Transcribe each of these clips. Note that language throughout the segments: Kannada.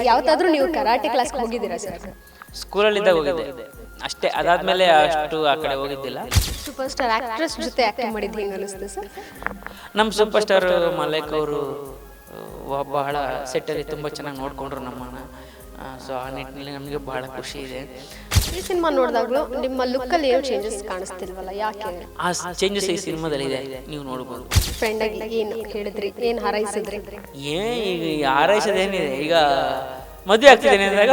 ಯಾವತ್ತಾದ್ರೂ ನೀವು ಕರಾಟೆ ಕ್ಲಾಸ್ ಹೋಗಿದ್ದೀರಾ ಸರ್? ಸ್ಕೂಲಲ್ಲಿದ್ದಾಗ ಹೋಗಿದ್ದೆ ಅಷ್ಟೇ, ಅದಾದಮೇಲೆ ಅಷ್ಟು ಆ ಕಡೆ ಹೋಗಿದ್ದಿಲ್ಲ. ಸೂಪರ್ ಸ್ಟಾರ್ ಆಕ್ಟ್ರೆಸ್ ಜೊತೆ ಆ್ಯಕ್ಟಿಂಗ್ ಮಾಡಿದ್ದು ಹೆಂಗೆ ಅನಿಸ್ತು ಸರ್? ನಮ್ಮ ಸೂಪರ್ ಸ್ಟಾರ್ ಮಲೈಕ್ ಅವರು ಬಹಳ ಸೆಟ್ಟಲ್ಲಿ ತುಂಬ ಚೆನ್ನಾಗಿ ನೋಡಿಕೊಂಡ್ರು ನಮ್ಮನ್ನು. ಸೊ ಆ ನಿಟ್ಟಿನಲ್ಲಿ ನಮಗೆ ಬಹಳ ಖುಷಿ ಇದೆ. ಈ ಸಿನಿಮಾ ನೋಡಿದಾಗಲೂ ನಿಮ್ಮ ಲುಕ್ಕಲ್ಲಿ ಏನು ಚೇಂಜಸ್ ಕಾಣಿಸ್ತಿಲ್ವಲ್ಲ, ಯಾಕೆ? ಆ ಚೇಂಜಸ್ ಈ ಸಿನಿಮಾದಲ್ಲಿ ಇದೆ, ನೀವು ನೋಡ್ಬೋದು. ಫ್ರೆಂಡಾಗಿ ಏನು ಹೇಳಿದ್ರಿ, ಏನು ಹಾರೈಸಿದ್ರಿ? ಈಗ ಹಾರೈಸೋದೇನಿದೆ, ಈಗ ಮದುವೆ ಆಗ್ತಿದ್ದೇನೆ ಅಂದಾಗ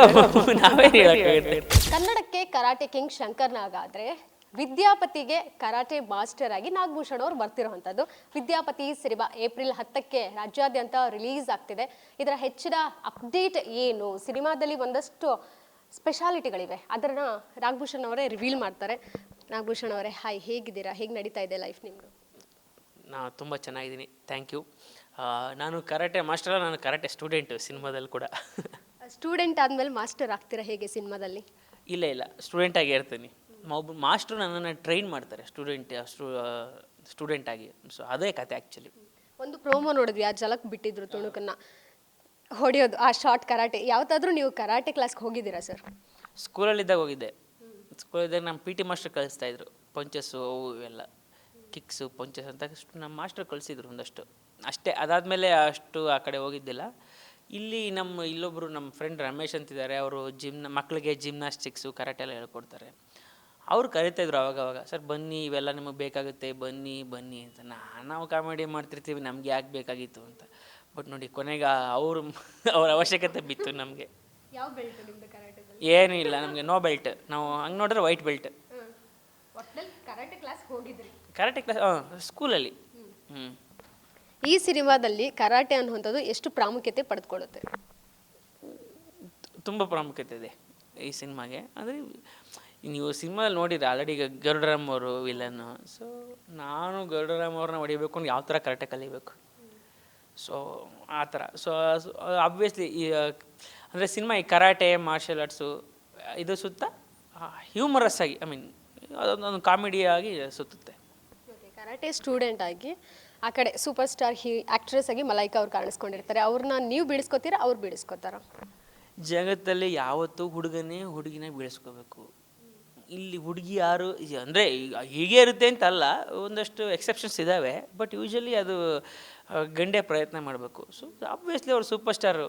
ನಾವೇನು ಹೇಳೋಕ್ಕಾಗುತ್ತೆ. ಕನ್ನಡಕ್ಕೆ ಕರಾಟೆ ಕಿಂಗ್ ಶಂಕರ್ ನಾಗ್ ಆದ್ರೆ ವಿದ್ಯಾಪತಿಗೆ ಕರಾಟೆ ಮಾಸ್ಟರ್ ಆಗಿ ನಾಗಭೂಷಣ್ ಅವರು ಬರ್ತಿರೋವಂಥದ್ದು. ವಿದ್ಯಾಪತಿ ಸಿನಿಮಾ ಏಪ್ರಿಲ್ 10ಕ್ಕೆ ರಾಜ್ಯಾದ್ಯಂತ ರಿಲೀಸ್ ಆಗ್ತಿದೆ. ಇದರ ಹೆಚ್ಚಿನ ಅಪ್ಡೇಟ್ ಏನು, ಸಿನಿಮಾದಲ್ಲಿ ಒಂದಷ್ಟು ಸ್ಪೆಷಾಲಿಟಿಗಳಿವೆ, ಅದನ್ನು ನಾಗಭೂಷಣ್ ಅವರೇ ರಿವೀಲ್ ಮಾಡ್ತಾರೆ. ನಾಗಭೂಷಣ್ ಅವರೇ, ಹಾಯ್, ಹೇಗಿದ್ದೀರಾ? ಹೇಗೆ ನಡೀತಾ ಇದೆ ಲೈಫ್ ನಿಮ್ಮದು? ನಾನು ತುಂಬ ಚೆನ್ನಾಗಿದ್ದೀನಿ, ಥ್ಯಾಂಕ್ ಯು. ನಾನು ಕರಾಟೆ ಮಾಸ್ಟರ್, ನಾನು ಕರಾಟೆ ಸ್ಟೂಡೆಂಟು ಸಿನಿಮಾದಲ್ಲಿ ಕೂಡ. ಸ್ಟೂಡೆಂಟ್ ಆದಮೇಲೆ ಮಾಸ್ಟರ್ ಆಗ್ತೀರಾ ಹೇಗೆ ಸಿನಿಮಾದಲ್ಲಿ? ಇಲ್ಲ, ಸ್ಟೂಡೆಂಟಾಗಿ ಇರ್ತೀನಿ. ಒಬ್ಬ ಮಾಸ್ಟ್ರು ನನ್ನನ್ನು ಟ್ರೈನ್ ಮಾಡ್ತಾರೆ ಸ್ಟೂಡೆಂಟಾಗಿ. ಸೊ ಅದೇ ಕತೆ ಆ್ಯಕ್ಚುಲಿ. ಒಂದು ಪ್ರೋಮೋ ನೋಡಿದ್ವಿ, ಆ ಜಲಕ್ ಬಿಟ್ಟಿದ್ರು ತುಣುಕನ್ನು ಹೊಡೆಯೋದು, ಆ ಶಾರ್ಟ್ ಕರಾಟೆ. ಯಾವತ್ತಾದ್ರೂ ನೀವು ಕರಾಟೆ ಕ್ಲಾಸ್ಗೆ ಹೋಗಿದ್ದೀರಾ ಸರ್? ಸ್ಕೂಲಲ್ಲಿದ್ದಾಗ ಹೋಗಿದ್ದೆ. ಸ್ಕೂಲಲ್ಲಿದ್ದಾಗ ನಮ್ಮ ಪಿ ಟಿ ಮಾಸ್ಟರ್ ಕಲಿಸ್ತಾಯಿದ್ರು, ಪಂಚಸ್ಸು ಅವು ಇವೆಲ್ಲ, ಕಿಕ್ಸು ಪಂಚಸ್ ಅಂತ ನಮ್ಮ ಮಾಸ್ಟರ್ ಕಲಿಸಿದ್ರು ಒಂದಷ್ಟು ಅಷ್ಟೇ. ಅದಾದಮೇಲೆ ಅಷ್ಟು ಆ ಕಡೆ ಹೋಗಿದ್ದಿಲ್ಲ. ಇಲ್ಲೊಬ್ಬರು ನಮ್ಮ ಫ್ರೆಂಡ್ ರಮೇಶ್ ಅಂತಿದ್ದಾರೆ, ಅವರು ಮಕ್ಕಳಿಗೆ ಜಿಮ್ನಾಸ್ಟಿಕ್ಸು ಕರಾಟೆ ಎಲ್ಲ ಹೇಳ್ಕೊಡ್ತಾರೆ. ಅವ್ರು ಕರಿತಾಯಿದ್ರು ಅವಾಗವಾಗ, ಸರ್ ಬನ್ನಿ, ಇವೆಲ್ಲ ನಿಮಗೆ ಬೇಕಾಗುತ್ತೆ, ಬನ್ನಿ ಅಂತ. ನಾವು ಕಾಮಿಡಿ ಮಾಡ್ತಿರ್ತೀವಿ, ನಮ್ಗೆ ಯಾಕೆ ಬೇಕಾಗಿತ್ತು ಅಂತ. ಬಟ್ ನೋಡಿ, ಕೊನೆಗೆ ಅವ್ರ ಅವಶ್ಯಕತೆ ಬಿತ್ತು ನಮಗೆ. ಯಾವ ಬೆಲ್ಟ್ ನಿಮ್ಮದು ಕರಾಟೆದಲ್ಲಿ? ಏನೂ ಇಲ್ಲ, ನಮಗೆ ನೋ ಬೆಲ್ಟ್. ನಾವು ಹಂಗೆ ನೋಡಿದ್ರೆ ವೈಟ್ ಬೆಲ್ಟ್. ಕರಾಟೆ ಕ್ಲಾಸ್ ಹೋಗಿದ್ರಿ? ಕರಾಟೆ ಕ್ಲಾಸ್ ಸ್ಕೂಲಲ್ಲಿ. ಈ ಸಿನಿಮಾದಲ್ಲಿ ಕರಾಟೆ ಅನ್ನುವಂಥದ್ದು ಎಷ್ಟು ಪ್ರಾಮುಖ್ಯತೆ ಪಡೆದುಕೊಳ್ಳುತ್ತೆ? ತುಂಬ ಪ್ರಾಮುಖ್ಯತೆ ಇದೆ ಈ ಸಿನಿಮಾಗೆ. ಅಂದರೆ ನೀವು ಸಿನಿಮಾದಲ್ಲಿ ನೋಡಿದ್ರೆ ಆಲ್ರೆಡಿ ಈಗ ಗರುಡರಾಮ್ ಅವರು ವಿಲನ್ನು. ಸೊ ನಾನು ಗರುಡರಾಮ್ ಅವ್ರನ್ನ ಹೊಡಿಬೇಕು ಅಂದ್ರೆ ಯಾವ ಥರ ಕರಾಟೆ ಕಲಿಬೇಕು, ಸೊ ಆ ಥರ. ಸೊ ಆಬ್ವಿಯಸ್ಲಿ ಅಂದರೆ ಸಿನಿಮಾ ಈ ಕರಾಟೆ ಮಾರ್ಷಲ್ ಆರ್ಟ್ಸು ಇದು ಸುತ್ತ ಹ್ಯೂಮರಸ್ ಆಗಿ, ಅದೊಂದು ಕಾಮಿಡಿಯಾಗಿ ಸುತ್ತುತ್ತೆ. ಕರಾಟೆ ಸ್ಟೂಡೆಂಟ್ ಆಗಿ ಆ ಕಡೆ ಸೂಪರ್ ಸ್ಟಾರ್ ಆ್ಯಕ್ಟ್ರೆಸ್ ಆಗಿ ಮಲೈಕಾ ಅವ್ರು ಕಾಣಿಸ್ಕೊಂಡಿರ್ತಾರೆ. ಅವ್ರನ್ನ ನೀವು ಬೀಳಿಸ್ಕೊತೀರಾ, ಅವ್ರು ಬೀಳಿಸ್ಕೊತಾರ? ಜಗತ್ತಲ್ಲಿ ಯಾವತ್ತೂ ಹುಡುಗಿನ ಬೀಳಿಸ್ಕೋಬೇಕು. ಇಲ್ಲಿ ಹುಡುಗಿ ಯಾರು ಅಂದರೆ ಹೀಗೆ ಇರುತ್ತೆ ಅಂತಲ್ಲ, ಒಂದಷ್ಟು ಎಕ್ಸೆಪ್ಷನ್ಸ್ ಇದ್ದಾವೆ. ಬಟ್ ಯೂಶ್ವಲಿ ಅದು ಗಂಡೇ ಪ್ರಯತ್ನ ಮಾಡಬೇಕು. ಸೊ ಆಬ್ವಿಯಸ್ಲಿ ಅವ್ರು ಸೂಪರ್ ಸ್ಟಾರು.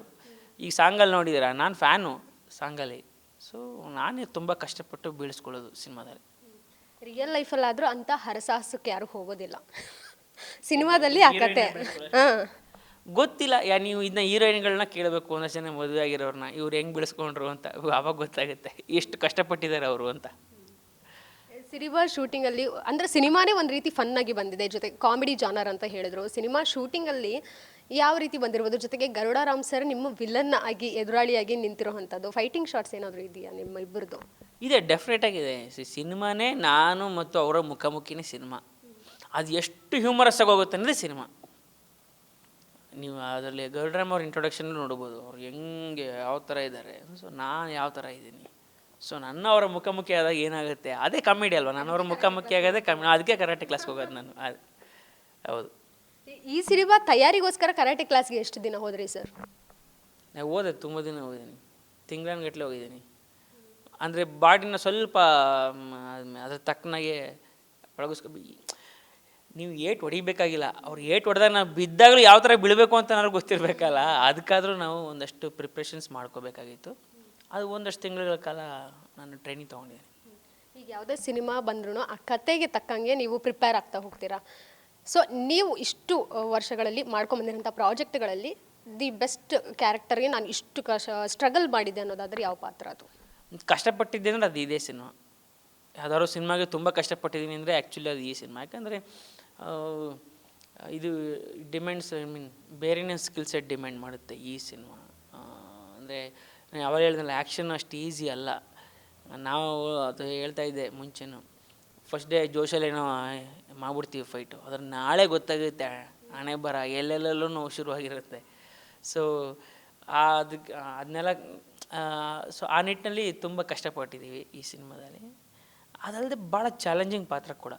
ಈಗ ಸಾಂಗಲ್ಲಿ ನೋಡಿದ್ದೀರಾ, ನಾನು ಫ್ಯಾನು ಸಾಂಗಲ್ಲಿ. ಸೊ ನಾನೇ ತುಂಬ ಕಷ್ಟಪಟ್ಟು ಬೀಳಿಸ್ಕೊಳ್ಳೋದು ಸಿನಿಮಾದಲ್ಲಿ. ರಿಯಲ್ ಲೈಫಲ್ಲಾದರೂ ಅಂಥ ಹರಸಾಹಸಕ್ಕೆ ಯಾರು ಹೋಗೋದಿಲ್ಲ, ಸಿನಿಮಾದಲ್ಲಿ ಆ ಕತೆ. ಗೊತ್ತಿಲ್ಲ, ನೀವು ಇದನ್ನ ಹೀರೋಯಿನ್ಗಳನ್ನ ಕೇಳಬೇಕು, ಒಂದಷ್ಟು ಜನ ಮದುವೆ ಆಗಿರೋರನ್ನ, ಇವ್ರು ಹೆಂಗೆ ಬೆಳೆಸ್ಕೊಂಡ್ರು ಅಂತ. ಆವಾಗ ಗೊತ್ತಾಗುತ್ತೆ ಎಷ್ಟು ಕಷ್ಟಪಟ್ಟಿದ್ದಾರೆ ಅವರು ಅಂತ. ಸಿನಿಮಾ ಶೂಟಿಂಗಲ್ಲಿ ಅಂದರೆ ಸಿನಿಮಾನೇ ಒಂದು ರೀತಿ ಫನ್ನಾಗಿ ಬಂದಿದೆ, ಜೊತೆ ಕಾಮಿಡಿ ಜಾನರ್ ಅಂತ ಹೇಳಿದ್ರು. ಸಿನಿಮಾ ಶೂಟಿಂಗಲ್ಲಿ ಯಾವ ರೀತಿ ಬಂದಿರ್ಬೋದು? ಜೊತೆಗೆ ಗರುಡರಾಮ್ ಸರ್ ನಿಮ್ಮ ವಿಲನ್ ಆಗಿ ಎದುರಾಳಿಯಾಗಿ ನಿಂತಿರೋವಂಥದ್ದು ಫೈಟಿಂಗ್ ಶಾರ್ಟ್ಸ್ ಏನಾದರೂ ಇದೆಯಾ ನಿಮ್ಮ ಇಬ್ಬರದು? ಇದೆ, ಡೆಫಿನೆಟ್ ಆಗಿದೆ. ಸಿನಿಮಾನೇ ನಾನು ಮತ್ತು ಅವರ ಮುಖಾಮುಖಿನೇ ಸಿನಿಮಾ. ಅದು ಎಷ್ಟು ಹ್ಯೂಮರಸ್ ಆಗಿ ಹೋಗುತ್ತೆ ಅಂದರೆ ಸಿನಿಮಾ. ನೀವು ಅದರಲ್ಲಿ ಗರುಡರಾಮ್ ಅವ್ರ ಇಂಟ್ರೊಡಕ್ಷನ್ ನೋಡ್ಬೋದು, ಅವ್ರು ಹೆಂಗೆ ಯಾವ ಥರ ಇದ್ದಾರೆ. ಸೊ ನಾನು ಯಾವ ಥರ ಇದ್ದೀನಿ. ಸೊ ಅವರ ಮುಖಾಮುಖಿ ಆದಾಗ ಏನಾಗುತ್ತೆ, ಅದೇ ಕಾಮಿಡಿ ಅಲ್ವಾ. ನನ್ನವರ ಮುಖಾಮುಖಿ ಆಗೋದೇ ಅದಕ್ಕೆ ಕರಾಟೆ ಕ್ಲಾಸ್ಗೆ ಹೋಗೋದು ನಾನು. ಹೌದು. ಈ ಸಿನಿಮಾ ತಯಾರಿಗೋಸ್ಕರ ಕರಾಟೆ ಕ್ಲಾಸ್ಗೆ ಎಷ್ಟು ದಿನ ಹೋದ್ರಿ ಸರ್? ನಾನು ಹೋದೆ, ತುಂಬ ದಿನ ಹೋಗಿದ್ದೀನಿ, ತಿಂಗಳನ್ಗಟ್ಟಲೆ ಹೋಗಿದ್ದೀನಿ. ಅಂದರೆ ಬಾಡಿನ ಸ್ವಲ್ಪ ಅದ್ರ ತಕ್ಕನಾಗೆ ನೀವು ಏಟ್ ಹೊಡಿಬೇಕಾಗಿಲ್ಲ. ಅವ್ರು ಏಟ್ ಹೊಡೆದಾಗ ನಾವು ಬಿದ್ದಾಗಲೂ ಯಾವ ಥರ ಬೀಳಬೇಕು ಅಂತ ನನಗೆ ಗೊತ್ತಿರಬೇಕಲ್ಲ. ಅದಕ್ಕಾದರೂ ನಾವು ಒಂದಷ್ಟು ಪ್ರಿಪ್ರೇಷನ್ಸ್ ಮಾಡ್ಕೋಬೇಕಾಗಿತ್ತು. ಅದು ಒಂದಷ್ಟು ತಿಂಗಳ ಕಾಲ ನಾನು ಟ್ರೈನಿಂಗ್ ತೊಗೊಂಡಿದ್ದೀನಿ. ಈಗ ಯಾವುದೇ ಸಿನಿಮಾ ಬಂದ್ರೂ ಆ ಕತೆಗೆ ತಕ್ಕಂಗೆ ನೀವು ಪ್ರಿಪೇರ್ ಆಗ್ತಾ ಹೋಗ್ತೀರಾ. ಸೊ ನೀವು ಇಷ್ಟು ವರ್ಷಗಳಲ್ಲಿ ಮಾಡ್ಕೊಂಬಂದಿರೋಂಥ ಪ್ರಾಜೆಕ್ಟ್ಗಳಲ್ಲಿ ದಿ ಬೆಸ್ಟ್ ಕ್ಯಾರೆಕ್ಟರ್ಗೆ ನಾನು ಇಷ್ಟು ಸ್ಟ್ರಗಲ್ ಮಾಡಿದ್ದೆ ಅನ್ನೋದಾದರೆ ಯಾವ ಪಾತ್ರ ಅದು? ಕಷ್ಟಪಟ್ಟಿದ್ದೆ ಅಂದರೆ ಅದು ಇದೇ ಸಿನಿಮಾ. ಯಾವ್ದಾದ್ರು ಸಿನಿಮಾಗೆ ತುಂಬ ಕಷ್ಟಪಟ್ಟಿದ್ದೀನಿ ಅಂದರೆ ಆ್ಯಕ್ಚುಲಿ ಅದು ಈ ಸಿನಿಮಾ. ಯಾಕಂದರೆ ಇದು ಡಿಮ್ಯಾಂಡ್ಸ್, ಬೇರೆನೇ ಸ್ಕಿಲ್ ಸೆಟ್ ಡಿಮ್ಯಾಂಡ್ ಮಾಡುತ್ತೆ ಈ ಸಿನಿಮಾ. ಅಂದರೆ ನಾನು ಯಾವಾಗ ಹೇಳಿದ್ನಲ್ಲ, ಆ್ಯಕ್ಷನ್ ಅಷ್ಟು ಈಸಿ ಅಲ್ಲ. ನಾವು ಅದು ಹೇಳ್ತಾ ಇದ್ದೆ ಮುಂಚೆನೂ, ಫಸ್ಟ್ ಡೇ ಜೋಶಲ್ಲೇನೋ ಮಾಡ್ಬಿಡ್ತೀವಿ ಫೈಟು, ಅದ್ರ ನಾಳೆ ಗೊತ್ತಾಗುತ್ತೆ ಹಣೆ ಬರ ಎಲ್ಲೆಲ್ಲೂ ನೋವು ಶುರುವಾಗಿರುತ್ತೆ. ಸೊ ಅದನ್ನೆಲ್ಲ ಸೊ ಆ ನಿಟ್ಟಿನಲ್ಲಿ ತುಂಬ ಕಷ್ಟಪಟ್ಟಿದ್ದೀವಿ ಈ ಸಿನಿಮಾದಲ್ಲಿ. ಅದಲ್ಲದೆ ಭಾಳ ಚಾಲೆಂಜಿಂಗ್ ಪಾತ್ರ ಕೂಡ,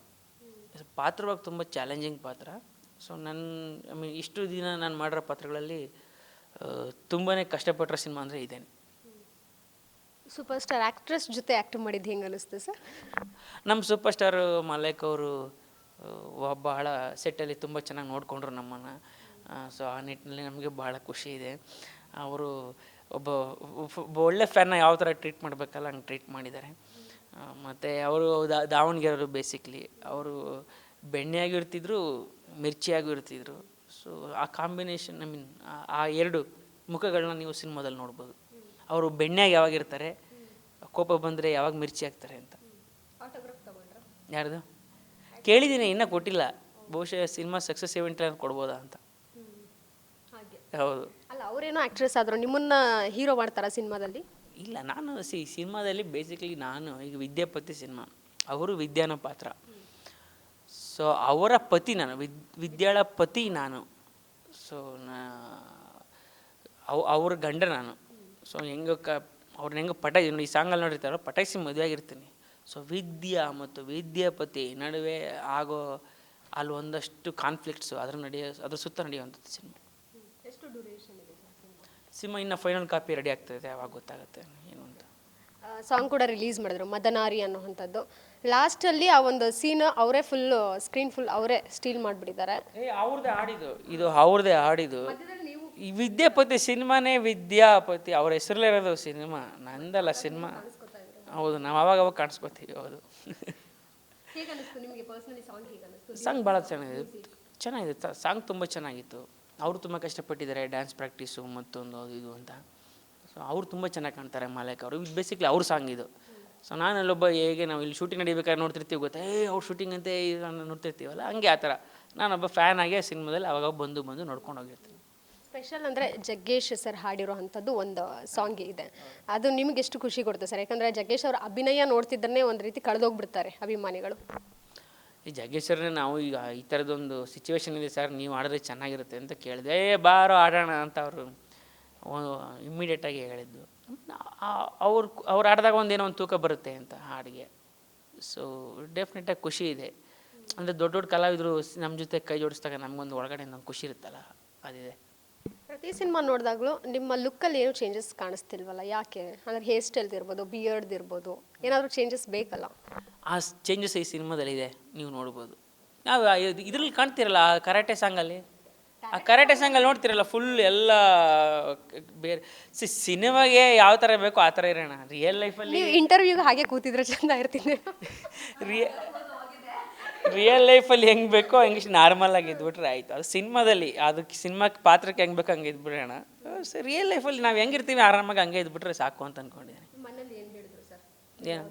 ಪಾತ್ರವಾಗಿ ತುಂಬ ಚಾಲೆಂಜಿಂಗ್ ಪಾತ್ರ. ಸೊ ಇಷ್ಟು ದಿನ ನಾನು ಮಾಡಿರೋ ಪಾತ್ರಗಳಲ್ಲಿ ತುಂಬಾ ಕಷ್ಟಪಟ್ಟರೆ ಸಿನಿಮಾ ಅಂದರೆ ಇದೇನೆ. ಸೂಪರ್ ಸ್ಟಾರ್ ಆ್ಯಕ್ಟ್ರೆಸ್ ಜೊತೆ ಆ್ಯಕ್ಟ್ ಮಾಡಿದ್ದು ಹೆಂಗೆ ಅನಿಸ್ತು ಸರ್? ನಮ್ಮ ಸೂಪರ್ ಸ್ಟಾರು ಮಲೈಕ್ ಅವರು ಬಹಳ ಸೆಟ್ಟಲ್ಲಿ ತುಂಬ ಚೆನ್ನಾಗಿ ನೋಡಿಕೊಂಡ್ರು ನಮ್ಮನ್ನು. ಸೊ ಆ ನಿಟ್ಟಿನಲ್ಲಿ ನಮಗೆ ಭಾಳ ಖುಷಿ ಇದೆ. ಅವರು ಒಬ್ಬ ಒಳ್ಳೆ ಫ್ಯಾನ್ನ ಯಾವ ಥರ ಟ್ರೀಟ್ ಮಾಡಬೇಕಲ್ಲ ಹಂಗೆ ಟ್ರೀಟ್ ಮಾಡಿದ್ದಾರೆ. ಮತ್ತು ಅವರು ದಾವಣಗೆರೆಯವರು ಬೇಸಿಕ್ಲಿ ಅವರು ಬೆಣ್ಣೆಯಾಗೂ ಇರ್ತಿದ್ರು, ಮಿರ್ಚಿಯಾಗೂ ಇರ್ತಿದ್ರು. ಸೊ ಆ ಕಾಂಬಿನೇಷನ್ ಆ ಎರಡು ಮುಖಗಳನ್ನ ನೀವು ಸಿನಿಮಾದಲ್ಲಿ ನೋಡ್ಬೋದು. ಅವರು ಬೆಣ್ಣೆಯಾಗಿ ಯಾವಾಗ ಇರ್ತಾರೆ, ಕೋಪ ಬಂದರೆ ಯಾವಾಗ ಮಿರ್ಚಿ ಆಗ್ತಾರೆ ಅಂತ. ಯಾರ್ದು ಕೇಳಿದ್ದೀನಿ, ಇನ್ನೂ ಕೊಟ್ಟಿಲ್ಲ. ಬಹುಶಃ ಸಿನಿಮಾ ಸಕ್ಸಸ್ ಇವೆಂಟ್ ಕೊಡ್ಬೋದಾ ಅಂತ. ಹೌದು. ಅಲ್ಲ, ಅವರೇನೋ ಆ್ಯಕ್ಟ್ರೆಸ್ ಆದರು, ನಿಮ್ಮನ್ನ ಹೀರೋ ಮಾಡ್ತಾರಾ ಸಿನಿಮಾದಲ್ಲಿ? ಇಲ್ಲ, ನಾನು ಸಿನಿಮಾದಲ್ಲಿ ಬೇಸಿಕಲಿ ನಾನು ಈಗ ವಿದ್ಯಾಪತಿ ಸಿನಿಮಾ, ಅವರು ವಿದ್ಯಾನ ಪಾತ್ರ. ಸೊ ಅವರ ಪತಿ ನಾನು, ವಿದ್ಯಾಳ ಪತಿ ನಾನು. ಸೊ ಅವ್ರ ಗಂಡ ನಾನು. ಸೊ ಹೆಂಗೆ ಅವ್ರನ್ನ ಹೆಂಗೆ ಈ ಸಾಂಗಲ್ಲಿ ನೋಡಿರ್ತಾರೋ ಪಟಾಯಿಸಿ ಮದುವೆ ಆಗಿರ್ತೀನಿ. ಸೊ ವಿದ್ಯಾ ಮತ್ತು ವಿದ್ಯಾಪತಿ ನಡುವೆ ಆಗೋ ಅಲ್ಲಿ ಒಂದಷ್ಟು ಕಾನ್ಫ್ಲಿಕ್ಟ್ಸು ಅದ್ರ ಸುತ್ತ ನಡೆಯುವಂಥದ್ದು ಸಿನಿಮಾ. ಎಷ್ಟು ಡ್ಯೂರೇಷನ್ ಇದೆ ಸಿನಿಮಾ ಇನ್ನು ಫೈನಲ್ ಕಾಪಿ ರೆಡಿ ಆಗ್ತಾಯಿದೆ, ಅವಾಗ ಗೊತ್ತಾಗುತ್ತೆ ಏನು ಅಂತ. ಸಾಂಗ್ ಕೂಡ ರಿಲೀಸ್ ಮಾಡಿದ್ರು, ಮದನಾರಿ ಅನ್ನೋವಂಥದ್ದು. ಲಾಸ್ಟಲ್ಲಿ ಆ ಒಂದು ಸೀನ್ ಅವರೇ ಸ್ಕ್ರೀನ್ ಫುಲ್ ಅವರೇ ಸ್ಟೀಲ್ ಮಾಡಿಬಿಟ್ಟಿದ್ದಾರೆ. ಅವ್ರದ್ದೇ ಆಡಿದ್ದು, ಇದು ಅವ್ರದ್ದೇ ಆಡಿದ್ದು. ಈ ವಿದ್ಯಾಪತಿ ಸಿನಿಮಾನೇ ವಿದ್ಯಾಪತಿ ಅವ್ರ ಹೆಸರಲ್ಲೇ ಇರೋದು ಸಿನಿಮಾ, ನಂದಲ್ಲ ಸಿನಿಮಾ. ಹೌದು, ನಾವು ಅವಾಗ ಕಾಣಿಸ್ಕೊತೀವಿ. ಹೌದು. ಸಾಂಗ್ ಭಾಳ ಚೆನ್ನಾಗಿದೆ. ಸಾಂಗ್ ತುಂಬ ಚೆನ್ನಾಗಿತ್ತು. ಅವರು ತುಂಬ ಕಷ್ಟಪಟ್ಟಿದ್ದಾರೆ, ಡ್ಯಾನ್ಸ್ ಪ್ರಾಕ್ಟೀಸು ಮತ್ತೊಂದು ಅದು ಇದು ಅಂತ. ಸೊ ಅವ್ರು ತುಂಬ ಚೆನ್ನಾಗಿ ಕಾಣ್ತಾರೆ ಮಲೈಕ್ ಅವರು. ಇದು ಬೇಸಿಕ್ಲಿ ಅವ್ರ ಸಾಂಗ್ ಇದು. ಸೊ ನಾನಲ್ಲೊಬ್ಬ ಹೇಗೆ ನಾವು ಇಲ್ಲಿ ಶೂಟಿಂಗ್ ನಡಿಬೇಕಾದ್ರೆ ನೋಡ್ತಿರ್ತೀವಿ ಗೊತ್ತಾ, ಅವ್ರು ಶೂಟಿಂಗ್ ಅಂತ ನೋಡ್ತಿರ್ತೀವಲ್ಲ, ಹಂಗೆ ಆ ಥರ ನಾನೊಬ್ಬ ಫ್ಯಾನ್ ಆಗಿ ಸಿನಿಮಾದಲ್ಲಿ ಅವಾಗ ಬಂದು ನೋಡ್ಕೊಂಡು ಹೋಗಿರ್ತೀನಿ. ಸ್ಪೆಷಲ್ ಅಂದರೆ ಜಗ್ಗೇಶ್ ಸರ್ ಹಾಡಿರೋ ಅಂಥದ್ದು ಒಂದು ಸಾಂಗ್ ಇದೆ. ಅದು ನಿಮ್ಗೆ ಎಷ್ಟು ಖುಷಿ ಕೊಡುತ್ತೆ ಸರ್? ಯಾಕಂದರೆ ಜಗ್ಗೇಶ್ ಅವರ ಅಭಿನಯ ನೋಡ್ತಿದ್ದನ್ನೇ ಒಂದು ರೀತಿ ಕಳೆದೋಗ್ಬಿಡ್ತಾರೆ ಅಭಿಮಾನಿಗಳು. ಈ ಜಗ್ಗೇಶ್ವರನೇ ನಾವು ಈಗ ಈ ಥರದೊಂದು ಸಿಚುವೇಶನ್ ಇದೆ ಸರ್, ನೀವು ಆಡಿದ್ರೆ ಚೆನ್ನಾಗಿರುತ್ತೆ ಅಂತ ಕೇಳಿದೆ. ಬಾರೋ ಆಡೋಣ ಅಂತ ಅವರು ಇಮ್ಮಿಡಿಯೇಟಾಗಿ ಹೇಳಿದ್ದು. ಅವ್ರು ಆಡಿದಾಗ ಒಂದೇನೋ ಒಂದು ತೂಕ ಬರುತ್ತೆ ಅಂತ ಹಾಡಿಗೆ. ಸೊ ಡೆಫಿನೆಟಾಗಿ ಖುಷಿ ಇದೆ. ಅಂದರೆ ದೊಡ್ಡ ಕಲಾವಿದರು ನಮ್ಮ ಜೊತೆ ಕೈ ಜೋಡಿಸಿದಾಗ ನಮಗೊಂದು ಒಳಗಡೆ ಒಂದು ಖುಷಿ ಇರುತ್ತಲ್ಲ, ಅದಿದೆ. ಪ್ರತಿ ಸಿನಿಮಾ ನೋಡಿದಾಗಲೂ ನಿಮ್ಮ ಲುಕ್ಕಲ್ಲಿ ಏನೂ ಚೇಂಜಸ್ ಕಾಣಿಸ್ತಿಲ್ವಲ್ಲ, ಯಾಕೆ? ಅಂದರೆ ಹೇರ್ ಸ್ಟೈಲ್ದು ಇರ್ಬೋದು, ಬಿಯರ್ಡ್ ಇರ್ಬೋದು, ಏನಾದರೂ ಚೇಂಜಸ್ ಬೇಕಲ್ಲ? ಆ ಚೇಂಜಸ್ ಈ ಸಿನಿಮಾದಲ್ಲಿದೆ, ನೀವು ನೋಡ್ಬೋದು. ನಾವು ಇದರಲ್ಲಿ ಕಾಣ್ತಿರಲ್ಲ, ಆ ಕರಾಟೆ ಸಾಂಗಲ್ಲಿ ನೋಡ್ತಿರಲ್ಲ, ಫುಲ್ ಎಲ್ಲ ಬೇರೆ. ಸಿನಿಮಾಗೆ ಯಾವ ಥರ ಬೇಕೋ ಆ ಥರ ಇರೋಣ. ರಿಯಲ್ ಲೈಫಲ್ಲಿ ಇಂಟರ್ವ್ಯೂಗೆ ಹಾಗೆ ಕೂತಿದ್ರೆ ಚೆಂದ ಇರ್ತೀನಿ. ರಿಯಲ್ ಲೈಫಲ್ಲಿ ಹೆಂಗೆ ಬೇಕೋ ಹಂಗೆ ನಾರ್ಮಲ್ ಆಗಿ ಇದ್ಬಿಟ್ರೆ ಆಯಿತು. ಅದು ಸಿನಿಮಾದಲ್ಲಿ ಅದಕ್ಕೆ ಸಿನಿಮಾಕ್ಕೆ ಪಾತ್ರಕ್ಕೆ ಹೆಂಗೆ ಬೇಕೋ ಹಂಗೆ ಇದ್ಬಿಡೋಣ. ಸೊ ರಿಯಲ್ ಲೈಫಲ್ಲಿ ನಾವು ಹೆಂಗಿರ್ತೀವಿ ಆರಾಮಾಗಿ ಹಂಗೆ ಇದ್ಬಿಟ್ರೆ ಸಾಕು ಅಂತ ಅಂದ್ಕೊಂಡಿದ್ದೀನಿ. ಏನು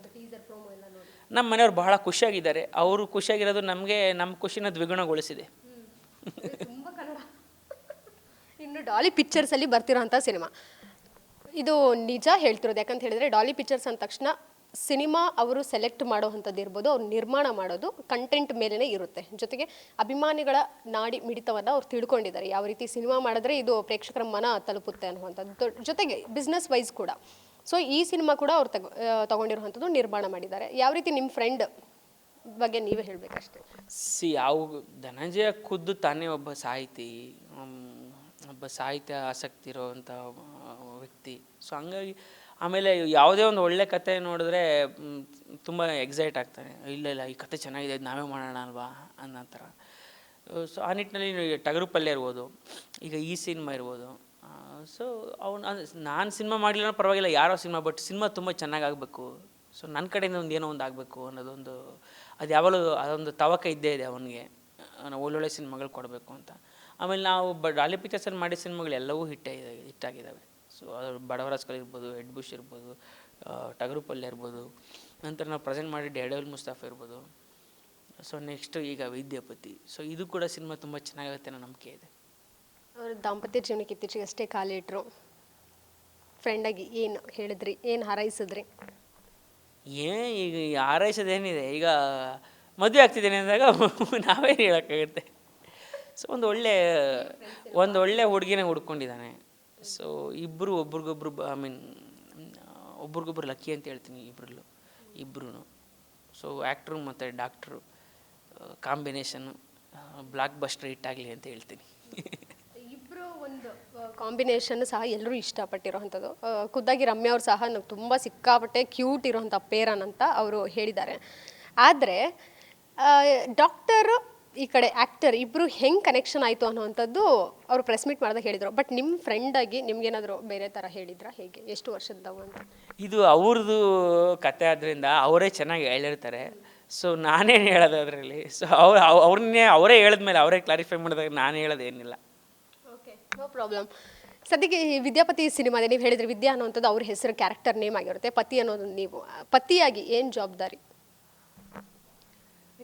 ನಮ್ಮ ಮನೆಯವ್ರು ಬಹಳ ಖುಷಿಯಾಗಿದ್ದಾರೆ. ಅವರು ಖುಷಿಯಾಗಿರೋದು ನಮ್ಮ ಖುಷಿನ ದ್ವಿಗುಣಗೊಳಿಸಿದೆ. ಇನ್ನು ಡಾಲಿ ಪಿಕ್ಚರ್ಸಲ್ಲಿ ಬರ್ತಿರೋಂಥ ಸಿನಿಮಾ ಇದು ನಿಜ ಹೇಳ್ತಿರೋದು. ಯಾಕಂತ ಹೇಳಿದರೆ ಡಾಲಿ ಪಿಕ್ಚರ್ಸ್ ಅಂದ ತಕ್ಷಣ ಸಿನಿಮಾ ಅವರು ಸೆಲೆಕ್ಟ್ ಮಾಡೋವಂಥದ್ದು ಇರ್ಬೋದು, ಅವ್ರು ನಿರ್ಮಾಣ ಮಾಡೋದು ಕಂಟೆಂಟ್ ಮೇಲೇ ಇರುತ್ತೆ. ಜೊತೆಗೆ ಅಭಿಮಾನಿಗಳ ನಾಡಿ ಮಿಡಿತವನ್ನು ಅವ್ರು ತಿಳ್ಕೊಂಡಿದ್ದಾರೆ, ಯಾವ ರೀತಿ ಸಿನಿಮಾ ಮಾಡಿದ್ರೆ ಇದು ಪ್ರೇಕ್ಷಕರ ಮನ ತಲುಪುತ್ತೆ ಅನ್ನುವಂಥದ್ದು. ಜೊತೆಗೆ ಬಿಸ್ನೆಸ್ ವೈಸ್ ಕೂಡ. ಸೊ ಈ ಸಿನಿಮಾ ಕೂಡ ಅವ್ರು ತಗೊಂಡಿರುವಂಥದ್ದು, ನಿರ್ಮಾಣ ಮಾಡಿದ್ದಾರೆ. ಯಾವ ರೀತಿ ನಿಮ್ಮ ಫ್ರೆಂಡ್ ಬಗ್ಗೆ ನೀವೇ ಹೇಳಬೇಕಷ್ಟೆ. ಯಾವ ಧನಂಜಯ ಖುದ್ದು ತಾನೇ ಒಬ್ಬ ಸಾಹಿತ್ಯ ಆಸಕ್ತಿ ಇರೋವಂಥ ವ್ಯಕ್ತಿ. ಸೊ ಹಂಗಾಗಿ ಆಮೇಲೆ ಯಾವುದೇ ಒಂದು ಒಳ್ಳೆ ಕತೆ ನೋಡಿದ್ರೆ ತುಂಬ ಎಕ್ಸೈಟ್ ಆಗ್ತಾನೆ. ಇಲ್ಲ ಈ ಕತೆ ಚೆನ್ನಾಗಿದೆ, ನಾವೇ ಮಾಡೋಣ ಅಲ್ವಾ ಅನ್ನೋ ಥರ. ಸೊ ಆ ನಿಟ್ಟಿನಲ್ಲಿ ಟಗರು ಪಲ್ಯ ಇರ್ಬೋದು, ಈಗ ಈ ಸಿನಿಮಾ ಇರ್ಬೋದು. ಸೊ ನಾನು ಸಿನಿಮಾ ಮಾಡಲಿಲ್ಲ ಪರವಾಗಿಲ್ಲ, ಯಾರೋ ಸಿನಿಮಾ, ಬಟ್ ಸಿನಿಮಾ ತುಂಬ ಚೆನ್ನಾಗಾಗಬೇಕು. ಸೊ ನನ್ನ ಕಡೆಯಿಂದ ಏನೋ ಒಂದು ಆಗಬೇಕು ಅನ್ನೋದೊಂದು, ಅದು ಯಾವಾಗಲೂ ಅದೊಂದು ತವಕ ಇದ್ದೇ ಇದೆ ಅವನಿಗೆ, ಒಳ್ಳೊಳ್ಳೆ ಸಿನಿಮಾಗಳು ಕೊಡಬೇಕು ಅಂತ. ಆಮೇಲೆ ನಾವು ಡಾಲಿ ಪಿಕ್ಚರ್ಸಲ್ಲಿ ಮಾಡಿದ ಸಿನಿಮಾಗಳು ಎಲ್ಲವೂ ಹಿಟ್ಟಾಗಿದ್ದಾವೆ. ಸೊ ಅದು ಬಡವರಾಸ್ಕಲ್ ಇರ್ಬೋದು, ಹೆಡ್ ಬುಷ್ ಇರ್ಬೋದು, ಟಗರು ಪಲ್ಯ ಇರ್ಬೋದು, ನಂತರ ನಾವು ಪ್ರೆಸೆಂಟ್ ಮಾಡಿದ ಎಡವಲ್ ಮುಸ್ತಫಾ ಇರ್ಬೋದು. ಸೊ ನೆಕ್ಸ್ಟು ಈಗ ವಿದ್ಯಾಪತಿ. ಸೊ ಇದು ಕೂಡ ಸಿನಿಮಾ ತುಂಬ ಚೆನ್ನಾಗಿರುತ್ತೆ ಅನ್ನೋ ನಂಬಿಕೆ ಇದೆ. ಅವ್ರ ದಾಂಪತ್ಯ ಜೀವನಕ್ಕೆ ಇತ್ತೀಚೆಗೆ ಅಷ್ಟೇ ಕಾಲಿಟ್ರು. ಫ್ರೆಂಡಾಗಿ ಏನು ಹೇಳಿದ್ರಿ, ಏನು ಹಾರೈಸಿದ್ರಿ? ಈಗ ಹಾರೈಸೋದೇನಿದೆ, ಈಗ ಮದುವೆ ಆಗ್ತಿದ್ದೇನೆ ಅಂದಾಗ ನಾವೇನು ಹೇಳೋಕ್ಕಾಗುತ್ತೆ. ಸೊ ಒಂದು ಒಳ್ಳೆ ಹುಡುಗಿನೇ ಹುಡ್ಕೊಂಡಿದ್ದಾನೆ. ಸೊ ಇಬ್ಬರು ಒಬ್ರಿಗೊಬ್ರು ಒಬ್ರಿಗೊಬ್ರು ಲಕ್ಕಿ ಅಂತ ಹೇಳ್ತೀನಿ ಇಬ್ಬರು. ಸೊ ಆ್ಯಕ್ಟ್ರು ಮತ್ತು doctor combination blockbuster hit ಆಗಲಿ ಅಂತ ಹೇಳ್ತೀನಿ. ಇಬ್ಬರು ಒಂದು ಕಾಂಬಿನೇಷನ್ ಸಹ ಎಲ್ಲರೂ ಇಷ್ಟಪಟ್ಟಿರೋವಂಥದ್ದು. ಖುದ್ದಾಗಿ ರಮ್ಯಾ ಅವ್ರು ಸಹ ನಾವು ತುಂಬ ಸಿಕ್ಕಾಪಟ್ಟೆ ಕ್ಯೂಟ್ ಇರೋವಂಥ ಪೇರನ್ ಅಂತ ಅವರು ಹೇಳಿದ್ದಾರೆ. ಆದರೆ ಡಾಕ್ಟರು ಈ ಕಡೆ ಆ್ಯಕ್ಟರ್ ಇಬ್ಬರು ಹೆಂಗೆ ಕನೆಕ್ಷನ್ ಆಯಿತು ಅನ್ನೋವಂಥದ್ದು ಅವರು ಪ್ರೆಸ್ ಮೀಟ್ ಮಾಡಿದಾಗ ಹೇಳಿದರು. ಬಟ್ ನಿಮ್ಮ ಫ್ರೆಂಡಾಗಿ ನಿಮ್ಗೇನಾದರೂ ಬೇರೆ ಥರ ಹೇಳಿದ್ರಾ? ಹೇಗೆ, ಎಷ್ಟು ವರ್ಷದವು ಅಂತ? ಇದು ಅವ್ರದ್ದು ಕತೆ ಆದ್ದರಿಂದ ಅವರೇ ಚೆನ್ನಾಗಿ ಹೇಳಿರ್ತಾರೆ. ಸೊ ನಾನೇನು ಹೇಳೋದು ಅದರಲ್ಲಿ? ಸೊ ಅವ್ರನ್ನೇ ಅವರೇ ಹೇಳಿದ್ಮೇಲೆ ಅವರೇ ಕ್ಲಾರಿಫೈ ಮಾಡಿದಾಗ ನಾನು ಹೇಳೋದೇನಿಲ್ಲ. Okay, no problem. ಸದ್ಯಕ್ಕೆ ಈ ವಿದ್ಯಾಪತಿ ಸಿನಿಮಾದೆ ನೀವು ಹೇಳಿದ್ರಿ ವಿದ್ಯಾ ಅನ್ನೋವಂಥದ್ದು ಅವ್ರ ಹೆಸರು ಕ್ಯಾರೆಕ್ಟರ್ ನೇಮ್ ಆಗಿರುತ್ತೆ, ಪತಿ ಅನ್ನೋದು ನೀವು. ಪತಿಯಾಗಿ ಏನು ಜವಾಬ್ದಾರಿ?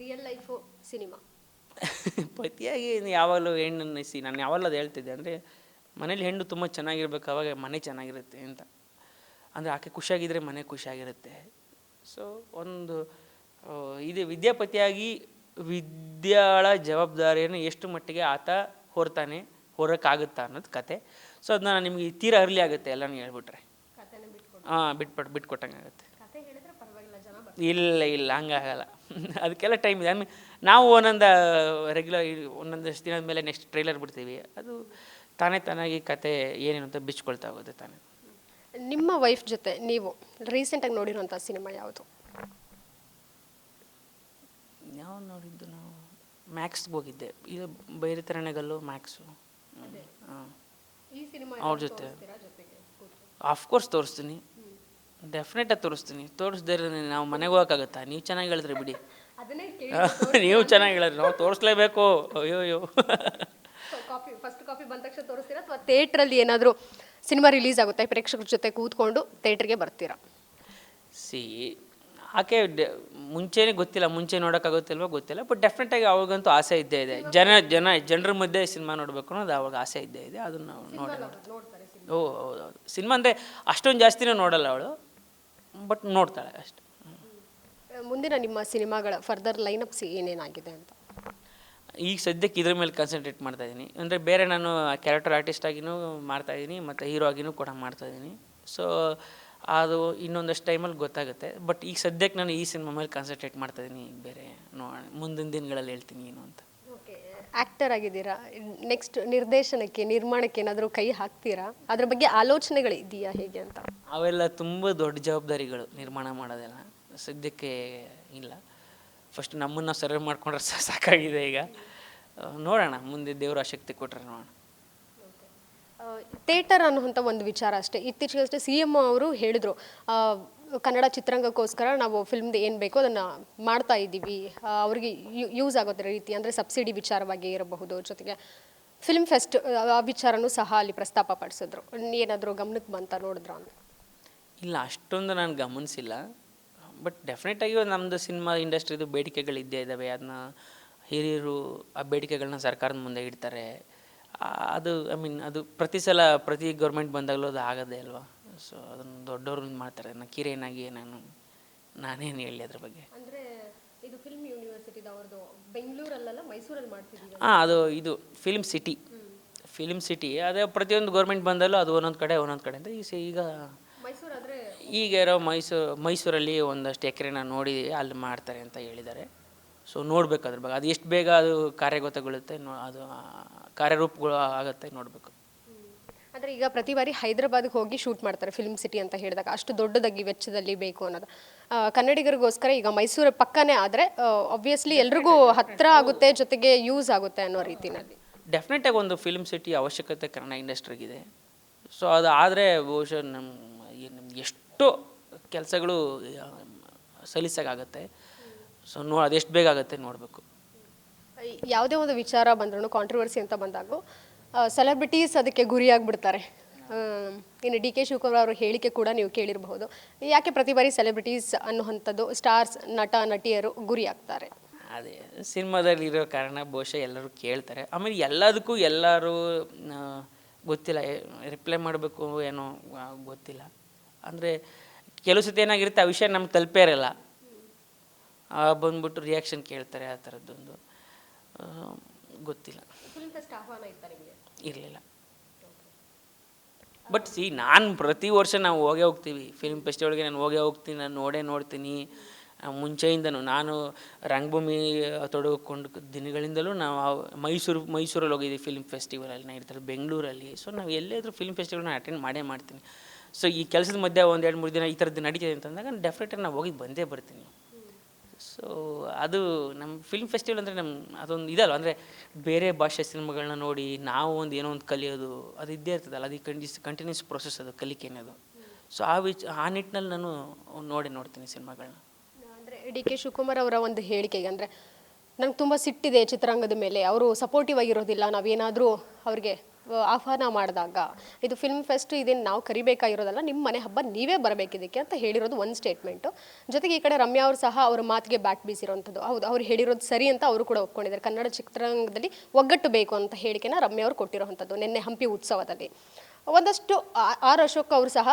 ರಿಯಲ್ ಲೈಫು ಸಿನಿಮಾ ಪತಿಯಾಗಿ ಯಾವಾಗಲೂ ಹೆಣ್ಣನ್ನು ನಾನು ಯಾವಾಗಲೂ ಅದು ಹೇಳ್ತಿದ್ದೆ. ಅಂದರೆ ಮನೇಲಿ ಹೆಣ್ಣು ತುಂಬ ಚೆನ್ನಾಗಿರ್ಬೇಕು, ಅವಾಗ ಮನೆ ಚೆನ್ನಾಗಿರುತ್ತೆ ಅಂತ. ಅಂದರೆ ಆಕೆ ಖುಷಿಯಾಗಿದ್ದರೆ ಮನೆ ಖುಷಿಯಾಗಿರುತ್ತೆ. ಸೊ ಒಂದು ಇದು ವಿದ್ಯಾಪತಿಯಾಗಿ ವಿದ್ಯಾಳ ಜವಾಬ್ದಾರಿಯನ್ನು ಎಷ್ಟು ಮಟ್ಟಿಗೆ ಆತ ಹೊರಕ್ಕಾಗುತ್ತಾ ಅನ್ನೋದು ಕತೆ. ಸೊ ಅದನ್ನ ನಿಮಗೆ ತೀರಾ ಅರ್ಲಿ ಆಗುತ್ತೆ ಎಲ್ಲನೂ ಹೇಳ್ಬಿಟ್ರೆ. ಬಿಟ್ಕೊಟ್ಟಂಗೆ ಆಗುತ್ತೆ. ಇಲ್ಲ ಹಂಗಾಗಲ್ಲ. ಅದಕ್ಕೆಲ್ಲ ಟೈಮ್ ಇದೆ. ನಾವು ರೆಗ್ಯುಲರ್ ಒಂದೊಂದಷ್ಟು ದಿನದ ಮೇಲೆ ನೆಕ್ಸ್ಟ್ ಟ್ರೈಲರ್ ಬಿಡ್ತೀವಿ. ಅದು ತಾನಾಗಿ ಕತೆ ಏನೇನು ಅಂತ ಬಿಚ್ಕೊಳ್ತಾ ಹೋಗುತ್ತೆ ತಾನೇ. ನಿಮ್ಮ ವೈಫ್ ಜೊತೆ ನೀವು ರೀಸೆಂಟಾಗಿ ನೋಡಿರೋಂಥ ಸಿನಿಮಾ ಯಾವುದು? ಯಾವ್ದು ನೋಡಿದ್ದು? ನಾವು ಮ್ಯಾಕ್ಸ್ಗೆ ಹೋಗಿದ್ದೆ. ಇದು ಬೇರೆ ತರಣೆಗಲ್ಲು ಮ್ಯಾಕ್ಸು. ಅವ್ರ ಜೊತೆ ಆಫ್ಕೋರ್ಸ್ ತೋರಿಸ್ತೀನಿ, ಡೆಫಿನೆಟಾಗಿ ತೋರಿಸ್ತೀನಿ. ತೋರಿಸ್ದೇ ನಾವು ಮನೆಗೆ ಹೋಗೋಕ್ಕಾಗತ್ತಾ? ನೀವು ಚೆನ್ನಾಗಿ ಹೇಳಿದ್ರಿ ಬಿಡಿ. ನೀವು ಚೆನ್ನಾಗಿ ಹೇಳಿದ್ರಿ, ನಾವು ತೋರಿಸ್ಲೇಬೇಕು. ಅಯ್ಯೋ ಫಸ್ಟ್ ಕಾಪಿ ಬಂದ ತಕ್ಷಣ ತೋರಿಸ್ತೀರಾ ಅಥವಾ ಥಿಯೇಟ್ರಲ್ಲಿ ಏನಾದರೂ ಸಿನಿಮಾ ರಿಲೀಸ್ ಆಗುತ್ತೆ ಪ್ರೇಕ್ಷಕರ ಜೊತೆ ಕೂತ್ಕೊಂಡು ಥಿಯೇಟ್ರಿಗೆ ಬರ್ತೀರಾ? ಆಕೆ ಮುಂಚೆನೇ ಗೊತ್ತಿಲ್ಲ, ಮುಂಚೆ ನೋಡೋಕ್ಕಾಗುತ್ತಿಲ್ವೋ ಗೊತ್ತಿಲ್ಲ. ಬಟ್ ಡೆಫಿನೆಟಾಗಿ ಅವಾಗಂತೂ ಆಸೆ ಇದ್ದೇ ಇದೆ. ಜನರ ಮಧ್ಯೆ ಸಿನಿಮಾ ನೋಡಬೇಕು ಅನ್ನೋದು ಅವಾಗ ಆಸೆ ಇದ್ದೇ ಇದೆ. ಅದನ್ನು ನಾವು ನೋಡ್ತಾರೆ. ಹೌದೌದು. ಸಿನಿಮಾ ಅಂದರೆ ಅಷ್ಟೊಂದು ಜಾಸ್ತಿನೂ ನೋಡಲ್ಲ ಅವಳು, ಬಟ್ ನೋಡ್ತಾಳೆ ಅಷ್ಟೆ. ಮುಂದಿನ ನಿಮ್ಮ ಸಿನಿಮಾಗಳ ಫರ್ದರ್ ಲೈನಪ್ಸ್ ಏನೇನಾಗಿದೆ ಅಂತ? ಈಗ ಸದ್ಯಕ್ಕೆ ಇದ್ರ ಮೇಲೆ ಕಾನ್ಸಂಟ್ರೇಟ್ ಮಾಡ್ತಾಯಿದ್ದೀನಿ. ಅಂದರೆ ಬೇರೆ ನಾನು ಕ್ಯಾರೆಕ್ಟರ್ ಆರ್ಟಿಸ್ಟ್ ಆಗಿನೂ ಮಾಡ್ತಾಯಿದ್ದೀನಿ ಮತ್ತು ಹೀರೋ ಆಗಿನೂ ಕೂಡ ಮಾಡ್ತಾಯಿದ್ದೀನಿ. ಸೊ ಅದು ಇನ್ನೊಂದಷ್ಟು ಟೈಮಲ್ಲಿ ಗೊತ್ತಾಗುತ್ತೆ. ಬಟ್ ಈಗ ಸದ್ಯಕ್ಕೆ ನಾನು ಈ ಸಿನಿಮಾ ಮೇಲೆ ಕಾನ್ಸಂಟ್ರೇಟ್ ಮಾಡ್ತಾಯಿದ್ದೀನಿ. ಈಗ ಬೇರೆ ಮುಂದಿನ ದಿನಗಳಲ್ಲಿ ಹೇಳ್ತೀನಿ ಏನು ಅಂತ. ಓಕೆ, ಆ್ಯಕ್ಟರ್ ಆಗಿದ್ದೀರಾ, ನೆಕ್ಸ್ಟ್ ನಿರ್ದೇಶನಕ್ಕೆ ನಿರ್ಮಾಣಕ್ಕೆ ಏನಾದರೂ ಕೈ ಹಾಕ್ತೀರಾ? ಅದ್ರ ಬಗ್ಗೆ ಆಲೋಚನೆಗಳು ಇದೆಯಾ ಹೇಗೆ ಅಂತ? ಅವೆಲ್ಲ ತುಂಬ ದೊಡ್ಡ ಜವಾಬ್ದಾರಿಗಳು, ನಿರ್ಮಾಣ ಮಾಡೋದೆಲ್ಲ ಸದ್ಯಕ್ಕೆ ಇಲ್ಲ. ಫಸ್ಟ್ ನಮ್ಮನ್ನು ಸರ್ವ್ ಮಾಡ್ಕೊಂಡ್ರೆ ಸಾಕಾಗಿದೆ. ಈಗ ನೋಡೋಣ, ಮುಂದೆ ದೇವರು ಆಸಕ್ತಿ ಕೊಟ್ಟರೆ ನೋಡೋಣ. ಥಿಯೇಟರ್ ಅನ್ನುವಂಥ ಒಂದು ವಿಚಾರ ಅಷ್ಟೇ. ಇತ್ತೀಚೆಗಷ್ಟೇ CM ಅವರು ಹೇಳಿದರು, ಕನ್ನಡ ಚಿತ್ರರಂಗಕ್ಕೋಸ್ಕರ ನಾವು ಫಿಲ್ಮ್ದು ಏನು ಬೇಕೋ ಅದನ್ನು ಮಾಡ್ತಾ ಇದ್ದೀವಿ, ಅವ್ರಿಗೆ ಯೂಸ್ ಆಗೋದ್ರ ರೀತಿ, ಅಂದರೆ ಸಬ್ಸಿಡಿ ವಿಚಾರವಾಗಿ ಇರಬಹುದು, ಜೊತೆಗೆ ಫಿಲ್ಮ್ ಫೆಸ್ಟ್ ಆ ವಿಚಾರನೂ ಸಹ ಅಲ್ಲಿ ಪ್ರಸ್ತಾಪ ಪಡಿಸಿದ್ರು. ಏನಾದರೂ ಗಮನಕ್ಕೆ ಬಂತ ನೋಡಿದ್ರ ಅಂತ? ಇಲ್ಲ, ಅಷ್ಟೊಂದು ನಾನು ಗಮನಿಸಿಲ್ಲ. ಬಟ್ ಡೆಫಿನೆಟಾಗಿ ನಮ್ಮದು ಸಿನಿಮಾ ಇಂಡಸ್ಟ್ರಿದು ಬೇಡಿಕೆಗಳಿದ್ದೇ ಇದ್ದಾವೆ. ಅದನ್ನ ಹಿರಿಯರು ಆ ಬೇಡಿಕೆಗಳನ್ನ ಸರ್ಕಾರದ ಮುಂದೆ ಇಡ್ತಾರೆ. ಅದು ಅದು ಪ್ರತಿ ಗೌರ್ಮೆಂಟ್ ಬಂದಾಗಲೂ ಅದು ಆಗೋದೇ ಅಲ್ವಾ. ಸೊ ಅದನ್ನು ದೊಡ್ಡವರು ಮಾಡ್ತಾರೆ. ಕಿರೇನಾಗಿ ನಾನೇನು ಹೇಳಿ ಅದ್ರ ಬಗ್ಗೆ. ಅಂದರೆ ಇದು ಫಿಲ್ಮ್ ಯೂನಿವರ್ಸಿಟಿದವ್ರದ್ದು ಬೆಂಗಳೂರಲ್ಲ ಮೈಸೂರಲ್ಲಿ ಮಾಡ್ತಿದ್ದೀವಿ. ಅದು ಇದು ಫಿಲ್ಮ್ ಸಿಟಿ ಅದೇ ಪ್ರತಿಯೊಂದು ಗೌರ್ಮೆಂಟ್ ಬಂದಲ್ಲೂ ಅದು ಒಂದೊಂದು ಕಡೆ ಅಂತ ಈಗ ಈಗ ಇರೋ ಮೈಸೂರಲ್ಲಿ ಒಂದಷ್ಟು ಎಕರೆನ ನೋಡಿ ಅಲ್ಲಿ ಮಾಡ್ತಾರೆ ಅಂತ ಹೇಳಿದ್ದಾರೆ. ಸೊ ನೋಡ್ಬೇಕು ಅದ್ರ ಬಗ್ಗೆ, ಅದು ಎಷ್ಟು ಬೇಗ ಅದು ಕಾರ್ಯಗತಗೊಳ್ಳುತ್ತೆ, ಅದು ಕಾರ್ಯರೂಪಗಳು ಆಗುತ್ತೆ, ನೋಡಬೇಕು. ಅಂದರೆ ಈಗ ಪ್ರತಿ ಬಾರಿ ಹೈದರಾಬಾದ್ಗೆ ಹೋಗಿ ಶೂಟ್ ಮಾಡ್ತಾರೆ ಫಿಲ್ಮ್ ಸಿಟಿ ಅಂತ ಹೇಳಿದಾಗ, ಅಷ್ಟು ದೊಡ್ಡದಾಗಿ ವೆಚ್ಚದಲ್ಲಿ ಬೇಕು ಅನ್ನೋದು. ಕನ್ನಡಿಗರಿಗೋಸ್ಕರ ಈಗ ಮೈಸೂರು ಪಕ್ಕನೇ ಆದರೆ ಆಬ್ವಿಯಸ್ಲಿ ಎಲ್ರಿಗೂ ಹತ್ತಿರ ಆಗುತ್ತೆ, ಜೊತೆಗೆ ಯೂಸ್ ಆಗುತ್ತೆ ಅನ್ನೋ ರೀತಿಯಲ್ಲಿ ಡೆಫಿನೆಟಾಗಿ ಒಂದು ಫಿಲ್ಮ್ ಸಿಟಿ ಅವಶ್ಯಕತೆ ಕನ್ನಡ ಇಂಡಸ್ಟ್ರಿಗಿದೆ. ಸೊ ಅದು ಆದರೆ ಬಹುಶಃ ನಮ್ಗೆ ಎಷ್ಟು ಕೆಲಸಗಳು ಸಲ್ಲಿಸೋಕ್ಕಾಗತ್ತೆ. ಸೊ ಅದೆಷ್ಟು ಬೇಗ ಆಗುತ್ತೆ ನೋಡಬೇಕು. ಯಾವುದೇ ಒಂದು ವಿಚಾರ ಬಂದ್ರೂ ಕಾಂಟ್ರವರ್ಸಿ ಅಂತ ಬಂದಾಗ ಸೆಲೆಬ್ರಿಟೀಸ್ ಅದಕ್ಕೆ ಗುರಿಯಾಗ್ಬಿಡ್ತಾರೆ. ಇನ್ನು DK ಶಿವಕುಮಾರ್ ಅವರ ಹೇಳಿಕೆ ಕೂಡ ನೀವು ಕೇಳಿರಬಹುದು. ಯಾಕೆ ಪ್ರತಿ ಬಾರಿ ಸೆಲೆಬ್ರಿಟೀಸ್ ಅನ್ನುವಂಥದ್ದು ಸ್ಟಾರ್ಸ್, ನಟ ನಟಿಯರು ಗುರಿ ಆಗ್ತಾರೆ? ಅದೇ ಸಿನಿಮಾದಲ್ಲಿರೋ ಕಾರಣ ಬಹುಶಃ ಎಲ್ಲರೂ ಕೇಳ್ತಾರೆ. ಆಮೇಲೆ ಎಲ್ಲದಕ್ಕೂ ಎಲ್ಲರೂ ಗೊತ್ತಿಲ್ಲ, ರಿಪ್ಲೈ ಮಾಡಬೇಕು ಏನೋ ಗೊತ್ತಿಲ್ಲ. ಅಂದರೆ ಕೆಲವು ಸತಿ ಏನಾಗಿರುತ್ತೆ, ಆ ವಿಷಯ ನಮ್ಗೆ ತಲುಪೇ ಇರಲ್ಲ, ಬಂದ್ಬಿಟ್ಟು ರಿಯಾಕ್ಷನ್ ಕೇಳ್ತಾರೆ. ಆ ಥರದ್ದೊಂದು ಗೊತ್ತಿಲ್ಲ, ಇರಲಿಲ್ಲ. ಬಟ್ ನಾನು ಪ್ರತಿ ವರ್ಷ ನಾವು ಹೋಗೇ ಹೋಗ್ತೀವಿ ಫಿಲ್ಮ್ ಫೆಸ್ಟಿವಲ್ಗೆ. ನಾನು ಹೋಗ್ತೀನಿ, ನಾನು ನೋಡ್ತೀನಿ. ಮುಂಚೆಯಿಂದನೂ ನಾನು ರಂಗಭೂಮಿ ತೊಡಗಿಕೊಂಡು ದಿನಗಳಿಂದಲೂ ನಾವು ಮೈಸೂರಲ್ಲಿ ಹೋಗಿದ್ದೀವಿ ಫಿಲ್ಮ್ ಫೆಸ್ಟಿವಲಲ್ಲಿ, ನಾ ಇರ್ತಾರೆ ಬೆಂಗಳೂರಲ್ಲಿ. ಸೊ ನಾವು ಎಲ್ಲಾದರೂ ಫಿಲ್ಮ್ ಫೆಸ್ಟಿವಲ್ನ ಅಟೆಂಡ್ ಮಾಡೇ ಮಾಡ್ತೀನಿ. ಸೊ ಈ ಕೆಲಸದ ಮಧ್ಯೆ ಒಂದು 2-3 ದಿನ ಈ ಥರದ್ದು ನಡೀತಿದೆ ಅಂತಂದಾಗ ಡೆಫಿನೆಟಾಗಿ ನಾವು ಹೋಗಿ ಬಂದೇ ಬರ್ತೀನಿ. ಸೊ ಅದು ನಮ್ಮ ಫಿಲ್ಮ್ ಫೆಸ್ಟಿವಲ್ ಅಂದರೆ ಅದೊಂದು ಇದಲ್ಲ, ಅಂದರೆ ಬೇರೆ ಭಾಷೆ ಸಿನಿಮಾಗಳನ್ನ ನೋಡಿ ನಾವು ಏನೋ ಒಂದು ಕಲಿಯೋದು ಅದು ಇದ್ದೇ ಇರ್ತದಲ್ಲ, ಅದು ಕಂಟಿನ್ಯೂಸ್ ಪ್ರೊಸೆಸ್ ಅದು ಕಲಿಕೆ ಅನ್ನೋದು. ಸೊ ಆ ನಿಟ್ಟಿನಲ್ಲಿ ನಾನು ನೋಡ್ತೀನಿ ಸಿನಿಮಾಗಳನ್ನ. ಅಂದರೆ ಡಿ.ಕೆ. ಶಿವಕುಮಾರ್ ಅವರ ಒಂದು ಹೇಳಿಕೆಗೆ ಅಂದರೆ ನಂಗೆ ತುಂಬ ಸಿಟ್ಟಿದೆ ಚಿತ್ರರಂಗದ ಮೇಲೆ, ಅವರು ಸಪೋರ್ಟಿವ್ ಆಗಿರೋದಿಲ್ಲ, ನಾವೇನಾದರೂ ಅವ್ರಿಗೆ ಆಹ್ವಾನ ಮಾಡಿದಾಗ ಇದು ಫಿಲ್ಮ್ ಫೆಸ್ಟ್ ಇದೇನು ನಾವು ಕರಿಬೇಕಾಗಿರೋದಲ್ಲ, ನಿಮ್ಮ ಮನೆ ಹಬ್ಬ ನೀವೇ ಬರಬೇಕಿದ್ದಕ್ಕೆ ಅಂತ ಹೇಳಿರೋದು ಒಂದು ಸ್ಟೇಟ್ಮೆಂಟು. ಜೊತೆಗೆ ಈ ಕಡೆ ರಮ್ಯಾ ಅವರು ಸಹ ಅವರ ಮಾತಿಗೆ ಬ್ಯಾಟ್ ಬೀಸಿರೋಂಥದ್ದು. ಹೌದು, ಅವ್ರು ಹೇಳಿರೋದು ಸರಿ ಅಂತ ಅವರು ಕೂಡ ಒಪ್ಕೊಂಡಿದ್ದಾರೆ. ಕನ್ನಡ ಚಿತ್ರರಂಗದಲ್ಲಿ ಒಗ್ಗಟ್ಟು ಬೇಕು ಅಂತ ಹೇಳಿಕೆನ ರಮ್ಯಾ ಅವರು ಕೊಟ್ಟಿರೋವಂಥದ್ದು ನಿನ್ನೆ ಹಂಪಿ ಉತ್ಸವದಲ್ಲಿ. ಒಂದಷ್ಟು ಆರ್ ಅಶೋಕ್ ಅವರು ಸಹ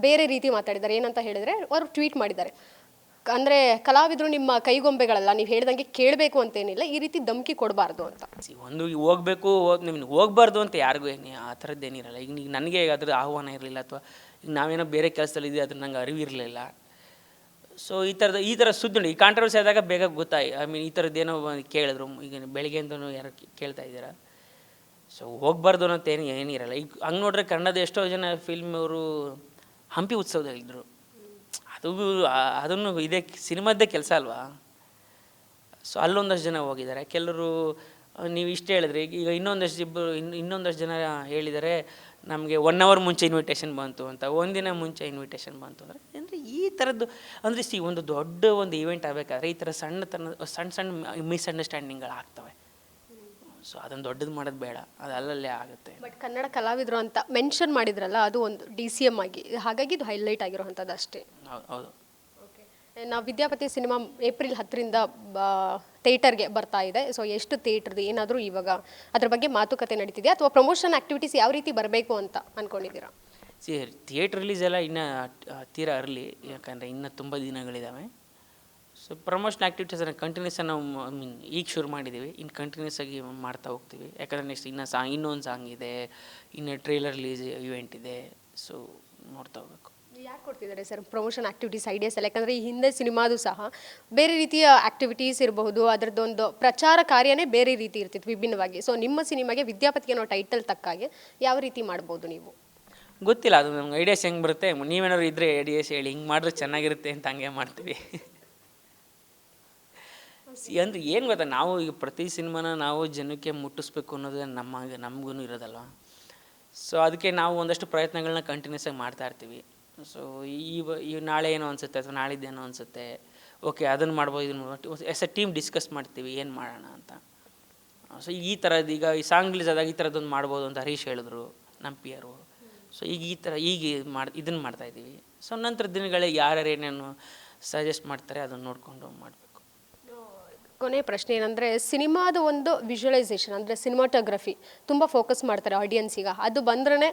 ಬೇರೆ ರೀತಿ ಮಾತಾಡಿದ್ದಾರೆ. ಏನಂತ ಹೇಳಿದರೆ ಅವರು ಟ್ವೀಟ್ ಮಾಡಿದ್ದಾರೆ, ಅಂದರೆ ಕಲಾವಿದರು ನಿಮ್ಮ ಕೈಗೊಂಬೆಗಳಲ್ಲ, ನೀವು ಹೇಳ್ದಂಗೆ ಕೇಳಬೇಕು ಅಂತೇನಿಲ್ಲ, ಈ ರೀತಿ ಧಮಕಿ ಕೊಡಬಾರ್ದು ಅಂತ. ಒಂದು ಹೋಗಬೇಕು ನಿಮ್ಗೆ ಹೋಗ್ಬಾರ್ದು ಅಂತ ಯಾರಿಗೂ ಆ ಥರದ್ದೇನಿರಲ್ಲ. ಈಗ ನನಗೆ ಅದ್ರ ಆಹ್ವಾನ ಇರಲಿಲ್ಲ, ಅಥವಾ ಈಗ ನಾವೇನೋ ಬೇರೆ ಕೆಲಸದಲ್ಲಿದ್ದೆ ಅದ್ರ ನಂಗೆ ಅರಿವಿರಲಿಲ್ಲ. ಸೊ ಈ ಥರ ಸುದ್ದಿ ನೋಡಿ, ಈ ಕಾಂಟ್ರವರ್ಸಿ ಆದಾಗ ಬೇಗ ಗೊತ್ತಾಯಿ. ಈ ಥರದ್ದೇನೋ ಕೇಳಿದ್ರು, ಈಗ ಬೆಳಿಗ್ಗೆಯಿಂದನೂ ಯಾರೋ ಕೇಳ್ತಾ ಇದ್ದೀರಾ. ಸೊ ಹೋಗ್ಬಾರ್ದು ಅನ್ನೋದು ಏನಿರಲ್ಲ. ಈಗ ಹಂಗೆ ನೋಡ್ರೆ ಕನ್ನಡದ ಎಷ್ಟೋ ಜನ ಫಿಲ್ಮ್ ಅವರು ಹಂಪಿ ಉತ್ಸವದಲ್ಲಿದ್ದರು. ಅದನ್ನು ಇದೇ ಸಿನಿಮಾದ್ದೇ ಕೆಲಸ ಅಲ್ವಾ. ಸೊ ಅಲ್ಲೊಂದಷ್ಟು ಜನ ಹೋಗಿದ್ದಾರೆ. ಕೆಲವರು ನೀವು ಇಷ್ಟು ಹೇಳಿದ್ರಿ, ಈಗ ಇನ್ನೊಂದಷ್ಟು ಜನ ಹೇಳಿದ್ದಾರೆ ನಮಗೆ 1 hour ಮುಂಚೆ ಇನ್ವಿಟೇಷನ್ ಬಂತು ಅಂತ, ಒಂದಿನ ಮುಂಚೆ ಇನ್ವಿಟೇಷನ್ ಬಂತು ಅಂದರೆ ಈ ಥರದ್ದು ಅಂದರೆ ಒಂದು ದೊಡ್ಡ ಒಂದು ಈವೆಂಟ್ ಆಗಬೇಕಾದ್ರೆ ಈ ಥರ ಸಣ್ಣ ಮಿಸ್ಅಂಡರ್ಸ್ಟ್ಯಾಂಡಿಂಗ್ಗಳು ಆಗ್ತವೆ. ಸೊ ಅದನ್ನು ದೊಡ್ಡದು ಮಾಡೋದು ಬೇಡ, ಅದು ಅಲ್ಲಲ್ಲೇ ಆಗುತ್ತೆ. ಬಟ್ ಕನ್ನಡ ಕಲಾವಿದರು ಅಂತ ಮೆನ್ಷನ್ ಮಾಡಿದ್ರಲ್ಲ, ಅದು ಒಂದು DCM ಆಗಿ, ಹಾಗಾಗಿ ಇದು ಹೈಲೈಟ್ ಆಗಿರೋವಂಥದ್ದು ಅಷ್ಟೇ. ಹೌದು. ಓಕೆ, ನಾವು ವಿದ್ಯಾಪತಿ ಸಿನಿಮಾ ಏಪ್ರಿಲ್ 10ರಿಂದ ಥಿಯೇಟರ್ಗೆ ಬರ್ತಾ ಇದೆ. ಸೊ ಎಷ್ಟು ಥಿಯೇಟರ್ದು ಏನಾದರೂ ಇವಾಗ ಅದ್ರ ಬಗ್ಗೆ ಮಾತುಕತೆ ನಡೀತಿದೆ, ಅಥವಾ ಪ್ರಮೋಷನ್ ಆ್ಯಕ್ಟಿವಿಟೀಸ್ ಯಾವ ರೀತಿ ಬರಬೇಕು ಅಂತ ಅಂದ್ಕೊಂಡಿದ್ದೀರಾ? ಥಿಯೇಟರ್ ರಿಲೀಸ್ ಎಲ್ಲ ಇನ್ನೂ ತೀರಾ ಅರ್ಲಿ, ಯಾಕಂದರೆ ಇನ್ನೂ ತುಂಬ ದಿನಗಳಿದ್ದಾವೆ. ಸೊ ಪ್ರಮೋಷನ್ ಆ್ಯಕ್ಟಿವಿಟೀಸನ್ನು ಕಂಟಿನ್ಯೂಸ್ ನಾವು ಈಗ ಶುರು ಮಾಡಿದ್ದೀವಿ, ಇನ್ನು ಕಂಟಿನ್ಯೂಸ್ ಆಗಿ ಮಾಡ್ತಾ ಹೋಗ್ತೀವಿ. ಯಾಕಂದರೆ ನೆಕ್ಸ್ಟ್ ಇನ್ನೊಂದು ಸಾಂಗ್ ಇದೆ, ಇನ್ನು ಟ್ರೇಲರ್ ರಿಲೀಸ್ ಇವೆಂಟ್ ಇದೆ. ಸೊ ನೋಡ್ತಾ ಹೋಗ್ಬೇಕು. ಯಾಕೆ ಕೊಡ್ತಿದ್ದಾರೆ ಸರ್ ಪ್ರಮೋಷನ್ ಆ್ಯಕ್ಟಿವಿಟೀಸ್ ಐಡಿಯಾಸ್ ಎಲ್ಲ? ಯಾಕಂದರೆ ಈ ಹಿಂದೆ ಸಿನಿಮಾದು ಸಹ ಬೇರೆ ರೀತಿಯ ಆ್ಯಕ್ಟಿವಿಟೀಸ್ ಇರಬಹುದು, ಅದರದ್ದೊಂದು ಪ್ರಚಾರ ಕಾರ್ಯನೇ ಬೇರೆ ರೀತಿ ಇರ್ತಿತ್ತು ವಿಭಿನ್ನವಾಗಿ. ಸೊ ನಿಮ್ಮ ಸಿನಿಮಾಗೆ ವಿದ್ಯಾಪತಿಗೆ ಅನ್ನೋ ಟೈಟಲ್ ತಕ್ಕಾಗೆ ಯಾವ ರೀತಿ ಮಾಡ್ಬೋದು ನೀವು? ಗೊತ್ತಿಲ್ಲ, ಅದು ನಮ್ಗೆ ಐಡಿಯಾಸ್ ಹೆಂಗೆ ಬರುತ್ತೆ. ನೀವೇನಾದ್ರು ಇದ್ದರೆ ಐಡಿಯಾಸ್ ಹೇಳಿ, ಹಿಂಗೆ ಮಾಡಿದ್ರೆ ಚೆನ್ನಾಗಿರುತ್ತೆ ಅಂತ ಹಂಗೆ ಮಾಡ್ತೀವಿ. ಅಂದರೆ ಏನು ಗೊತ್ತಾ, ನಾವು ಈಗ ಪ್ರತಿ ಸಿನಿಮಾನ ನಾವು ಜನಕ್ಕೆ ಮುಟ್ಟಿಸ್ಬೇಕು ಅನ್ನೋದು ನಮಗೂ ಇರೋದಲ್ವ. ಸೊ ಅದಕ್ಕೆ ನಾವು ಒಂದಷ್ಟು ಪ್ರಯತ್ನಗಳನ್ನ ಕಂಟಿನ್ಯೂಸ್ ಆಗಿ ಮಾಡ್ತಾ ಇರ್ತೀವಿ. ಸೊ ಈ ನಾಳೆ ಏನೋ ಅನಿಸುತ್ತೆ, ಅಥವಾ ನಾಳಿದ್ದೇನೋ ಅನಿಸುತ್ತೆ, ಓಕೆ ಅದನ್ನು ಮಾಡ್ಬೋದು, ಇದನ್ನು ಮಾಡ್ಬೋದು, ಎಸ್ ಎ ಟೀಮ್ ಡಿಸ್ಕಸ್ ಮಾಡ್ತೀವಿ ಏನು ಮಾಡೋಣ ಅಂತ. ಸೊ ಈ ಥರದ್ದು ಈಗ ಈ ಸಾಂಗ್ ರಿಲೀಸ್ ಆದಾಗ ಈ ಥರದ್ದೊಂದು ಮಾಡ್ಬೋದು ಅಂತ ಹರೀಶ್ ಹೇಳಿದ್ರು, ನಮ್ಮ ಪಿಯರು. ಸೊ ಈಗ ಇದನ್ನು ಮಾಡ್ತಾಯಿದ್ದೀವಿ. ಸೊ ನಂತರ ದಿನಗಳಿಗೆ ಯಾರ್ಯಾರು ಏನೇನು ಸಜೆಸ್ಟ್ ಮಾಡ್ತಾರೆ ಅದನ್ನು ನೋಡಿಕೊಂಡು ಮಾಡಬೇಕು. ಕೊನೆಯ ಪ್ರಶ್ನೆ ಏನಂದರೆ, ಸಿನಿಮಾದ ಒಂದು ವಿಜುವಲೈಸೇಷನ್ ಅಂದರೆ ಸಿನಿಮಾಟೋಗ್ರಫಿ ತುಂಬ ಫೋಕಸ್ ಮಾಡ್ತಾರೆ ಆಡಿಯನ್ಸಿಗೆ. ಅದು ಬಂದ್ರೇ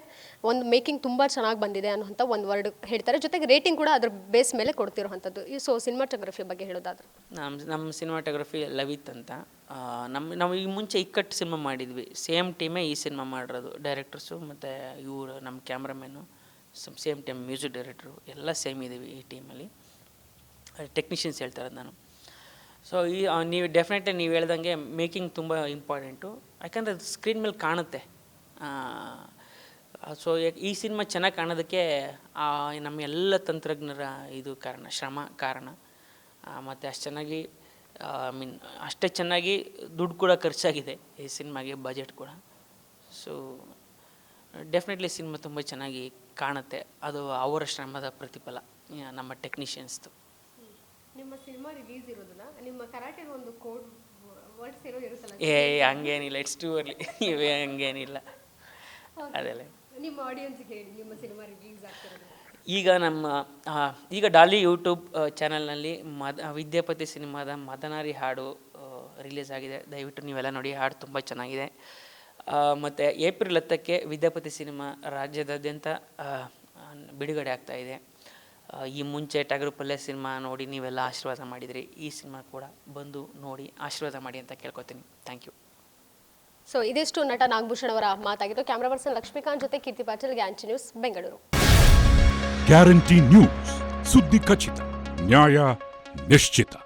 ಒಂದು ಮೇಕಿಂಗ್ ತುಂಬ ಚೆನ್ನಾಗಿ ಬಂದಿದೆ ಅನ್ನೋಂಥ ಒಂದು ವರ್ಡ್ ಹೇಳ್ತಾರೆ. ಜೊತೆಗೆ ರೇಟಿಂಗ್ ಕೂಡ ಅದ್ರ ಬೇಸ್ ಮೇಲೆ ಕೊಡ್ತಿರೋವಂಥದ್ದು. ಸೊ ಸಿನಿಮಾಟೋಗ್ರಫಿ ಬಗ್ಗೆ ಹೇಳೋದಾದ್ರೆ, ನಮ್ಮ ಸಿನಿಮಾಟೋಗ್ರಫಿ ಲವಿತ್ ಅಂತ. ನಾವು ಈ ಮುಂಚೆ ಇಕ್ಕಟ್ಟು ಸಿನಿಮಾ ಮಾಡಿದ್ವಿ, ಸೇಮ್ ಟೀಮೇ ಈ ಸಿನಿಮಾ ಮಾಡಿರೋದು. ಡೈರೆಕ್ಟರ್ಸು ಮತ್ತು ಇವರು ನಮ್ಮ cameraman same team, music director ಎಲ್ಲ ಸೇಮ್ ಇದ್ದೀವಿ ಈ ಟೀಮಲ್ಲಿ. ಟೆಕ್ನಿಷಿಯನ್ಸ್ ಹೇಳ್ತಾ ಇರೋದು ನಾನು. ಸೊ ನೀವು ಡೆಫಿನೆಟ್ಲಿ ನೀವು ಹೇಳ್ದಂಗೆ ಮೇಕಿಂಗ್ ತುಂಬ ಇಂಪಾರ್ಟೆಂಟು, ಯಾಕಂದರೆ ಅದು ಸ್ಕ್ರೀನ್ ಮೇಲೆ ಕಾಣುತ್ತೆ. ಸೊ ಈ ಸಿನಿಮಾ ಚೆನ್ನಾಗಿ ಕಾಣೋದಕ್ಕೆ ನಮ್ಮ ಎಲ್ಲ ತಂತ್ರಜ್ಞರ ಇದು ಶ್ರಮ ಕಾರಣ. ಮತ್ತು ಅಷ್ಟು ಚೆನ್ನಾಗಿ ಅಷ್ಟೇ ಚೆನ್ನಾಗಿ ದುಡ್ಡು ಕೂಡ ಖರ್ಚಾಗಿದೆ ಈ ಸಿನಿಮಾಗೆ, ಬಜೆಟ್ ಕೂಡ. ಸೊ ಡೆಫಿನೆಟ್ಲಿ ಸಿನಿಮಾ ತುಂಬ ಚೆನ್ನಾಗಿ ಕಾಣುತ್ತೆ. ಅದು ಅವರ ಶ್ರಮದ ಪ್ರತಿಫಲ, ನಮ್ಮ ಟೆಕ್ನಿಷಿಯನ್ಸ್ದು. ನಿಮ್ಮ ಸಿನಿಮಾ ರಿಲೀಸ್ ಇರೋದನ್ನ ನಿಮ್ಮ ಕರಾಟೆ ಒಂದು ಕೋಡ್ ವರ್ಡ್ಸ್ ಇರುತ್ತಲ್ಲ? ಹಂಗೇನಿಲ್ಲ, ಇಟ್ಸ್ ಟು ಅರ್ಲಿ. ಇವೇ ಹಂಗೇನಿಲ್ಲ ಅದೆಲ್ಲ. ನಿಮ್ಮ ಆಡಿಯನ್ಸ್ಗೆ ಹೇಳಿ, ನಿಮ್ಮ ಸಿನಿಮಾ ರಿಲೀಸ್ ಆಗ್ತಿರೋದು ಈಗ ಡಾಲಿ ಯೂಟ್ಯೂಬ್ ಚಾನಲ್ನಲ್ಲಿ ವಿದ್ಯಾಪತಿ ಸಿನಿಮಾದ ಮದನಾರಿ ಹಾಡು ರಿಲೀಸ್ ಆಗಿದೆ. ದಯವಿಟ್ಟು ನೀವೆಲ್ಲ ನೋಡಿ, ಹಾಡು ತುಂಬ ಚೆನ್ನಾಗಿದೆ. ಮತ್ತು ಏಪ್ರಿಲ್ 10ಕ್ಕೆ ವಿದ್ಯಾಪತಿ ಸಿನಿಮಾ ರಾಜ್ಯದಾದ್ಯಂತ ಬಿಡುಗಡೆ ಆಗ್ತಾಯಿದೆ. ಈ ಮುಂಚೆ ಟಗರು ಪಲ್ಯ ಸಿನಿಮಾ ನೋಡಿ ನೀವೆಲ್ಲ ಆಶೀರ್ವಾದ ಮಾಡಿದಿರಿ. ಈ ಸಿನಿಮಾ ಕೂಡ ಬಂದು ನೋಡಿ ಆಶೀರ್ವಾದ ಮಾಡಿ ಅಂತ ಕೇಳ್ಕೊತೀನಿ. Thank you. ಸೊ ಇದಿಷ್ಟು ನಟ ನಾಗಭೂಷಣ್ ಅವರ ಮಾತಾಗಿದ್ದು. ಕ್ಯಾಮ್ರಾ ಪರ್ಸನ್ ಲಕ್ಷ್ಮೀಕಾಂತ್ ಜೊತೆ Keerthi Patil, Guarantee News, Bengaluru. Guarantee News, ಸುದ್ದಿ ಖಚಿತ, ನ್ಯಾಯ ನಿಶ್ಚಿತ.